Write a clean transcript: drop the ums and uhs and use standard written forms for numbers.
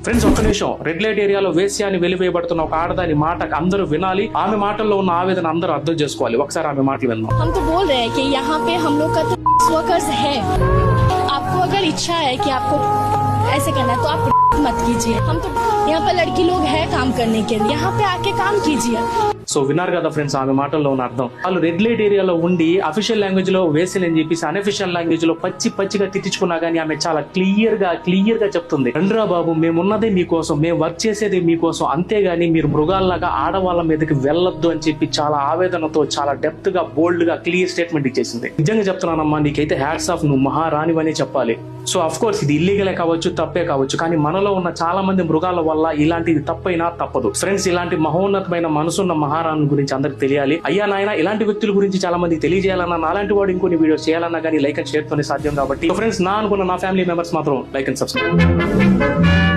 Friends ఒక్క నిమిషం, red light ఏరియాలో వేశ్య అని వెలివేయబడుతున్న ఒక ఆడదాని మాట అందరూ వినాలి, ఆమె మాటల్లో ఉన్న ఆవేదన అందరూ అర్థం చేసుకోవాలి. ఒకసారి ఆమె మాటలు విందాం. हम तो बोल रहे हैं कि यहाँ पे हम लोग का तो वर्कर्स है, आपको अगर इच्छा है कि आपको ऐसे करना है तो आप मत कीजिए। हम तो यहाँ पे लड़की लोग है काम करने के लिए, यहाँ पे आके काम कीजिए। సో విన్నారు కదా ఫ్రెండ్స్ ఆమె మాటల్లో ఉన్న అర్థం. వాళ్ళు రెడ్ లైట్ ఏరియాలో ఉండి అఫీషియల్ లాంగ్వేజ్ లో వేసిలని చెప్పేసి అన్అఫీషియల్ లాంగ్వేజ్ లో పచ్చిగా తిట్టించుకున్నా గానీ ఆమె చాలా క్లియర్ గా చెప్తుంది, రండ్రా బాబు మేమున్నదే మీకోసం, మేము వర్క్ చేసేది మీకోసం, అంతేగాని మీరు మృగాల్లాగా ఆడవాళ్ళ మీదకి వెళ్ళొద్దు అని చెప్పి చాలా ఆవేదనతో చాలా డెప్త్ గా బోల్డ్ గా క్లియర్ స్టేట్మెంట్ ఇచ్చేసింది. నిజంగా చెప్తున్నానమ్మా, నీకైతే హ్యాట్స్ ఆఫ్, నువ్వు మహారాణివనే చెప్పాలి. సో అఫ్ కోర్స్ ఇది ఇల్లీగలే కావచ్చు, తప్పే కావచ్చు, కానీ మనలో ఉన్న చాలా మంది మృగాల వల్ల ఇలాంటిది తప్పైనా తప్పదు. ఫ్రెండ్స్ ఇలాంటి మహోన్నతమైన మనసున్న మహారాణి గురించి అందరికి తెలియాలి. అయ్యా నాయన ఇలాంటి వ్యక్తుల గురించి చాలా మంది తెలియజేయాలన్నా, నాలాంటి వాడు ఇంకొన్ని వీడియోస్ చేయాలన్నా కానీ లైక్ అండ్ షేర్ తోనే సాధ్యం. కాబట్టి ఫ్రెండ్స్ నా అనుకున్న నా ఫ్యామిలీ మెంబర్స్ మాత్రం లైక్ అండ్ సబ్స్క్రైబ్.